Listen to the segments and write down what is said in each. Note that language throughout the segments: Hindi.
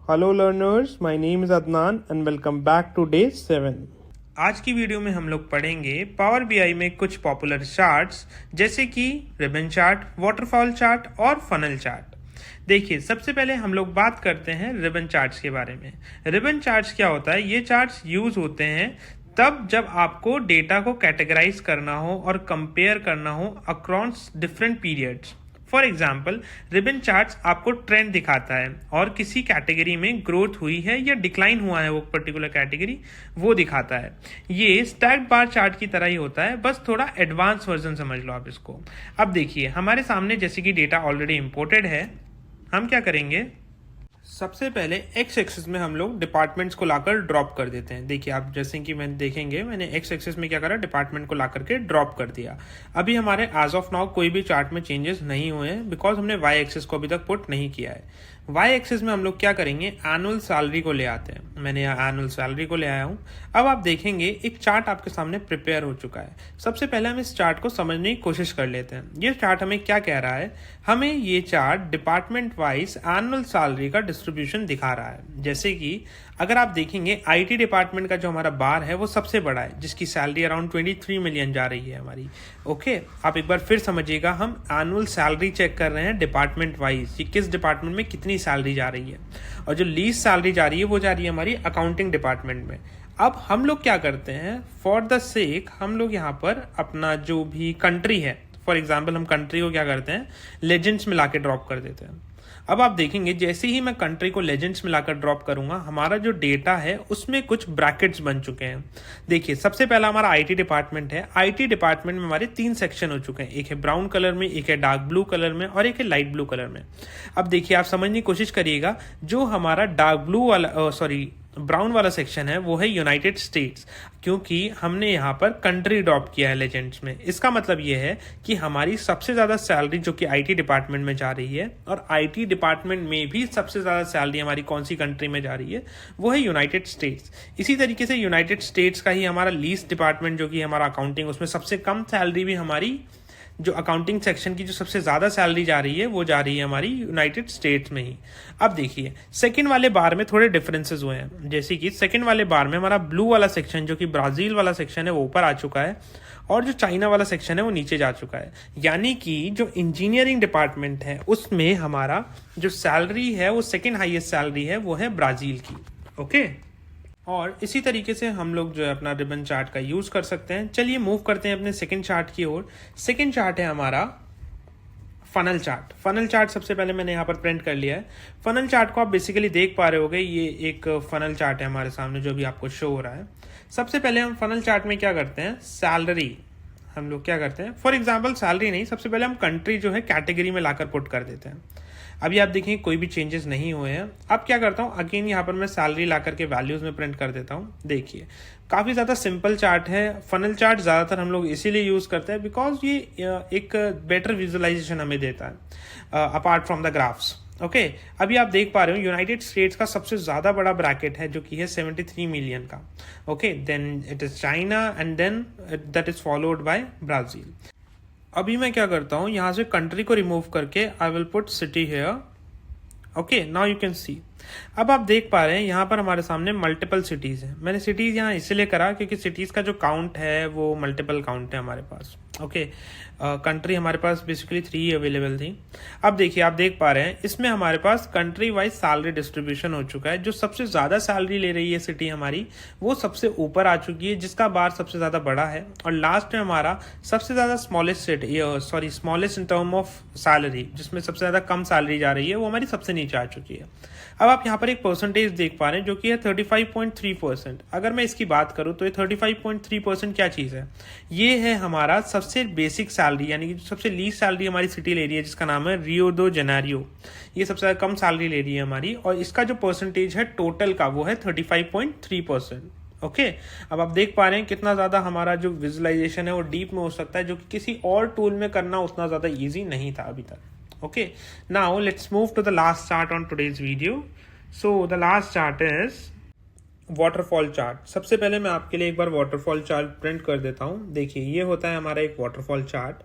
Hello learners, my name is Adnan and welcome back to day 7। आज की वीडियो में हम लोग पढ़ेंगे पावर बीआई में कुछ पॉपुलर चार्ट्स जैसे कि रिबन चार्ट, वाटरफॉल चार्ट और फनल चार्ट। देखिए, सबसे पहले हम लोग बात करते हैं रिबन चार्ट्स के बारे में। रिबन चार्ट्स क्या होता है? ये चार्ट्स यूज होते हैं तब जब आपको डेटा को कैटेगराइज करना हो और कंपेयर करना हो across different periods. For example, ribbon charts आपको ट्रेंड दिखाता है और किसी कैटेगरी में ग्रोथ हुई है या डिक्लाइन हुआ है वो पर्टिकुलर कैटेगरी, वो दिखाता है। ये स्टैक्ड बार चार्ट की तरह ही होता है, बस थोड़ा एडवांस वर्जन समझ लो आप इसको। अब देखिए, हमारे सामने जैसे कि डेटा ऑलरेडी इंपोर्टेड है, हम क्या करेंगे, सबसे पहले एक्स एक्सिस में हम लोग डिपार्टमेंट्स को लाकर ड्रॉप कर देते हैं। देखिए, आप जैसे कि मैंने देखेंगे, मैंने एक्स एक्सिस में क्या करा, डिपार्टमेंट को ला करके ड्रॉप कर दिया। अभी हमारे एज ऑफ नाउ कोई भी चार्ट में चेंजेस नहीं हुए हैं बिकॉज हमने वाई एक्सिस को अभी तक पुट नहीं किया है। वाई एक्सिस में हम लोग क्या करेंगे, एनुअल सैलरी को ले आते हैं। मैंने यहाँ एनुअल सैलरी को ले आया हूँ। अब आप देखेंगे एक चार्ट आपके सामने प्रिपेयर हो चुका है। सबसे पहले हम इस चार्ट को समझने की कोशिश कर लेते हैं। ये चार्ट हमें क्या कह रहा है? हमें ये chart department wise annual salary का डिस्ट्रीब्यूशन दिखा रहा है। जैसे कि अगर आप देखेंगे, आईटी डिपार्टमेंट का जो हमारा बार है वो सबसे बड़ा है, जिसकी सैलरी अराउंड 23 मिलियन जा रही है हमारी। ओके, आप एक बार फिर समझिएगा, हम एनुअल सैलरी चेक कर रहे हैं डिपार्टमेंट वाइज कि किस डिपार्टमेंट में कितनी सैलरी जा रही है। और जो लीस्ट सैलरी जा रही है वो जा रही है हमारी अकाउंटिंग डिपार्टमेंट में। अब हम लोग क्या करते हैं, फॉर द सेक हम लोग यहाँ पर अपना जो भी कंट्री है, फॉर एग्जाम्पल हम कंट्री को क्या करते हैं, लेजेंड्स में लाके ड्रॉप कर देते हैं। अब आप देखेंगे, जैसे ही मैं कंट्री को लेजेंड्स में लाकर ड्रॉप करूंगा, हमारा जो डेटा है उसमें कुछ ब्रैकेट्स बन चुके हैं। देखिए, सबसे पहला हमारा आईटी डिपार्टमेंट है। आईटी डिपार्टमेंट में हमारे 3 सेक्शन हो चुके हैं, एक है ब्राउन कलर में, एक है डार्क ब्लू कलर में और एक है लाइट ब्लू कलर में। अब देखिए, आप समझने की कोशिश करिएगा, जो हमारा डार्क ब्लू वाला ब्राउन वाला सेक्शन है वो है यूनाइटेड स्टेट्स, क्योंकि हमने यहाँ पर कंट्री ड्रॉप किया है लेजेंड्स में। इसका मतलब ये है कि हमारी सबसे ज़्यादा सैलरी जो कि आईटी डिपार्टमेंट में जा रही है, और आईटी डिपार्टमेंट में भी सबसे ज़्यादा सैलरी हमारी कौन सी कंट्री में जा रही है, वो है यूनाइटेड स्टेट्स। इसी तरीके से यूनाइटेड स्टेट्स का ही हमारा लीस्ट डिपार्टमेंट जो कि हमारा अकाउंटिंग, उसमें सबसे कम सैलरी भी हमारी, जो अकाउंटिंग सेक्शन की जो सबसे ज़्यादा सैलरी जा रही है वो जा रही है हमारी यूनाइटेड स्टेट्स में ही। अब देखिए, सेकंड वाले बार में थोड़े डिफरेंसेस हुए हैं। जैसे कि सेकंड वाले बार में हमारा ब्लू वाला सेक्शन जो कि ब्राज़ील वाला सेक्शन है वो ऊपर आ चुका है, और जो चाइना वाला सेक्शन है वो नीचे जा चुका है। यानी कि जो इंजीनियरिंग डिपार्टमेंट है उसमें हमारा जो सैलरी है वो सेकेंड हाईएस्ट सैलरी है, वो है ब्राज़ील की। ओके, और इसी तरीके से हम लोग जो है अपना रिबन चार्ट का यूज़ कर सकते हैं। चलिए मूव करते हैं अपने सेकंड चार्ट की ओर। सेकंड चार्ट है हमारा फनल चार्ट। फनल चार्ट सबसे पहले मैंने यहाँ पर प्रिंट कर लिया है। फनल चार्ट को आप बेसिकली देख पा रहे होगे, ये एक फनल चार्ट है हमारे सामने जो भी आपको शो हो रहा है। सबसे पहले हम फनल चार्ट में क्या करते हैं, सैलरी हम लोग क्या करते हैं, फॉर एग्जाम्पल सैलरी नहीं, सबसे पहले हम कंट्री जो है कैटेगरी में लाकर पुट कर देते हैं। अभी आप देखें कोई भी चेंजेस नहीं हुए हैं। अब क्या करता हूँ, अगेन यहाँ पर मैं सैलरी ला करके वैल्यूज़ में प्रिंट कर देता हूँ। देखिए, काफ़ी ज़्यादा सिंपल चार्ट है। फनल चार्ट ज़्यादातर हम लोग इसीलिए यूज़ करते हैं बिकॉज ये एक बेटर विजुअलाइजेशन हमें देता है apart from the graphs. Okay, अभी आप देख पा रहे हो यूनाइटेड स्टेट्स का सबसे ज़्यादा बड़ा ब्रैकेट है जो कि है 73 मिलियन का। Okay, then it is China and then that is followed by Brazil. अभी मैं क्या करता हूँ, यहाँ से कंट्री को रिमूव करके I will put city here. Okay, now you can see. अब आप देख पा रहे हैं यहाँ पर हमारे सामने मल्टीपल सिटीज़ हैं। मैंने सिटीज़ यहाँ इसलिए करा क्योंकि सिटीज़ का जो काउंट है वो मल्टीपल काउंट है हमारे पास। ओके, कंट्री हमारे पास बेसिकली 3 अवेलेबल थी। अब देखिए, आप देख पा रहे हैं इसमें हमारे पास कंट्री वाइज सैलरी डिस्ट्रीब्यूशन हो चुका है। जो सबसे ज़्यादा सैलरी ले रही है सिटी हमारी, वो सबसे ऊपर आ चुकी है, जिसका बार सबसे ज़्यादा बड़ा है। और लास्ट में हमारा सबसे ज़्यादा smallest city, smallest in term of salary, जिसमें सबसे ज़्यादा कम सैलरी जा रही है, वो हमारी सबसे नीचे आ चुकी है। अब आप यहाँ पर एक परसेंटेज देख पा रहे हैं जो कि है 35.3%। अगर मैं इसकी बात करूँ तो ये 35.3% क्या चीज़ है, ये है हमारा सबसे बेसिक सैलरी, यानी कि सबसे लीस्ट सैलरी हमारी सिटी ले रही है, जिसका नाम है रियो दो जेनेरियो। ये सबसे ज़्यादा कम सैलरी ले रही है हमारी, और इसका जो परसेंटेज है टोटल का वो है 35.3%। ओके, अब आप देख पा रहे हैं कितना ज़्यादा हमारा जो विजुअलाइजेशन है वो डीप में हो सकता है, जो कि किसी और टूल में करना उतना ज़्यादा ईजी नहीं था अभी तक। Okay, now let's move to the last chart on today's video. So the last chart is waterfall chart. सबसे पहले मैं आपके लिए एक बार waterfall chart प्रिंट कर देता हूँ। देखिए, ये होता है हमारा एक waterfall chart.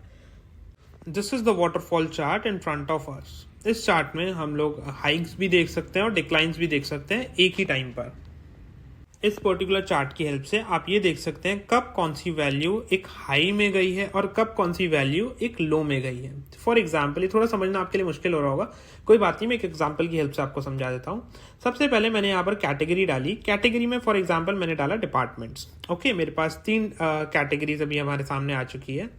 This is the waterfall chart in front of us. इस चार्ट में हम लोग हाइक्स भी देख सकते हैं और डिक्लाइंस भी देख सकते हैं एक ही टाइम पर। इस पर्टिकुलर चार्ट की हेल्प से आप ये देख सकते हैं कब कौन सी वैल्यू एक हाई में गई है और कब कौन सी वैल्यू एक लो में गई है। फॉर एग्जाम्पल, ये थोड़ा समझना आपके लिए मुश्किल हो रहा होगा, कोई बात नहीं, मैं एक एग्जाम्पल की हेल्प से आपको समझा देता हूँ। सबसे पहले मैंने यहाँ पर कैटेगरी डाली। कैटेगरी में फॉर एग्जाम्पल मैंने डाला डिपार्टमेंट्स। ओके, मेरे पास 3 कैटेगरीज अभी हमारे सामने आ चुकी है।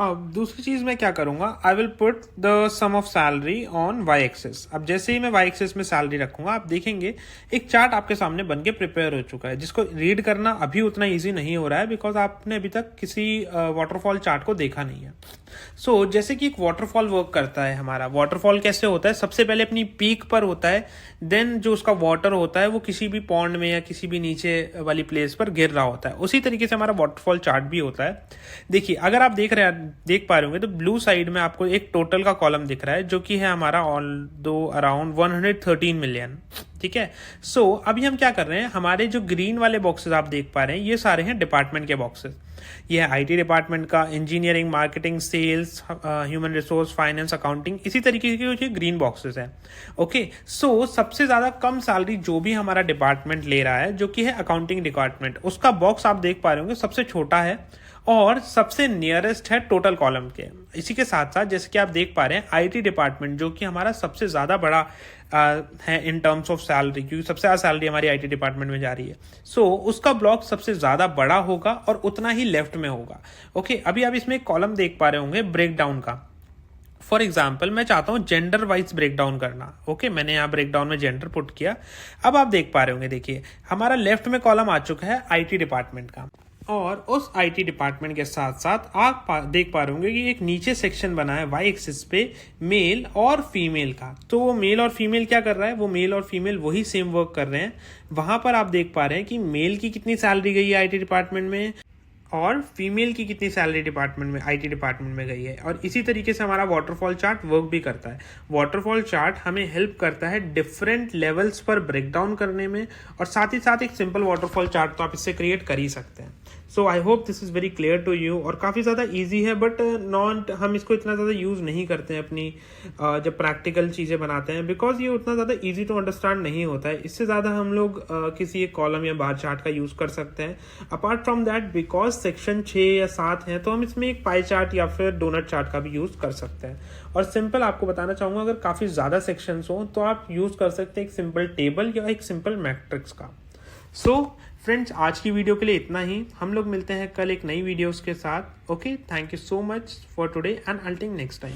अब दूसरी चीज मैं क्या करूंगा, I will put the sum of salary on Y axis. अब जैसे ही मैं वाई एक्सेस में सैलरी रखूंगा, आप देखेंगे एक चार्ट आपके सामने बन के प्रिपेयर हो चुका है, जिसको रीड करना अभी उतना इजी नहीं हो रहा है बिकॉज आपने अभी तक किसी वाटरफॉल चार्ट को देखा नहीं है। सो जैसे कि एक वाटरफॉल वर्क करता है, हमारा वाटरफॉल कैसे होता है, सबसे पहले अपनी पीक पर होता है, देन जो उसका वाटर होता है वो किसी भी पॉन्ड में या किसी भी नीचे वाली प्लेस पर गिर रहा होता है। उसी तरीके से हमारा वाटरफॉल चार्ट भी होता है। देखिए, अगर आप देख पा रहे होंगे तो ब्लू साइड में आपको एक टोटल का कॉलम दिख रहा है जो कि है हमारा ऑल्दो अराउंड 113 मिलियन। ठीक है। सो अभी हम क्या कर रहे हैं, हमारे जो ग्रीन वाले बॉक्सेस आप देख पा रहे हैं ये सारे हैं डिपार्टमेंट के बॉक्सेस। ये है आईटी डिपार्टमेंट का, engineering, marketing, sales, human resource, finance, accounting, इसी तरीके के जो ग्रीन बॉक्सेस हैं। ओके, सो सबसे ज्यादा कम सैलरी जो भी हमारा डिपार्टमेंट ले रहा है, जो कि है अकाउंटिंग डिपार्टमेंट, उसका बॉक्स आप देख पा रहे होंगे सबसे छोटा है और सबसे नियरेस्ट है टोटल कॉलम के। इसी के साथ साथ जैसे कि आप देख पा रहे हैं आईटी डिपार्टमेंट जो कि हमारा सबसे ज्यादा बड़ा है इन टर्म्स ऑफ सैलरी, क्योंकि सबसे ज्यादा सैलरी हमारी आईटी डिपार्टमेंट में जा रही है। सो उसका ब्लॉक सबसे ज्यादा बड़ा होगा और उतना ही लेफ्ट में होगा। ओके, अभी आप इसमें एक कॉलम देख पा रहे होंगे ब्रेकडाउन का। फॉर एग्जाम्पल मैं चाहता हूं जेंडर वाइज ब्रेकडाउन करना। ओके, मैंने यहाँ ब्रेकडाउन में जेंडर पुट किया। अब आप देख पा रहे होंगे, देखिए हमारा लेफ्ट में कॉलम आ चुका है आईटी डिपार्टमेंट का, और उस आईटी डिपार्टमेंट के साथ साथ आप देख पा रहे होंगे कि एक नीचे सेक्शन बना है वाई एक्सिस पे मेल और फीमेल का। तो वो मेल और फीमेल क्या कर रहा है, वो मेल और फीमेल वही सेम वर्क कर रहे हैं। वहां पर आप देख पा रहे हैं कि मेल की कितनी सैलरी गई है आईटी डिपार्टमेंट में और फीमेल की कितनी सैलरी डिपार्टमेंट में, आईटी डिपार्टमेंट में गई है। और इसी तरीके से हमारा वाटरफॉल चार्ट वर्क भी करता है। वाटरफॉल चार्ट हमें हेल्प करता है डिफरेंट लेवल्स पर ब्रेकडाउन करने में, और साथ ही साथ एक सिंपल वाटरफॉल चार्ट तो आप इससे क्रिएट कर ही सकते हैं। So I hope this is very clear to you, और काफ़ी ज़्यादा ईजी है, बट नॉट हम इसको इतना ज़्यादा यूज़ नहीं करते हैं अपनी जब प्रैक्टिकल चीज़ें बनाते हैं, बिकॉज ये उतना ज़्यादा ईजी टू अंडरस्टैंड नहीं होता है। इससे ज़्यादा हम लोग किसी एक कॉलम या बार चार्ट का यूज़ कर सकते हैं। Apart from that, because section 6 या 7 है, तो हम इसमें एक पाई चार्ट या फिर डोनट चार्ट का भी यूज़ कर सकते हैं। और सिंपल आपको बताना चाहूँगा, अगर काफ़ी ज़्यादा सेक्शंस हो तो आप यूज़ कर सकते हैं एक सिंपल टेबल या एक सिंपल मैट्रिक्स का। सो फ्रेंड्स, आज की वीडियो के लिए इतना ही। हम लोग मिलते हैं कल एक नई वीडियोस के साथ। Okay, thank you so much for today and I will see you next time.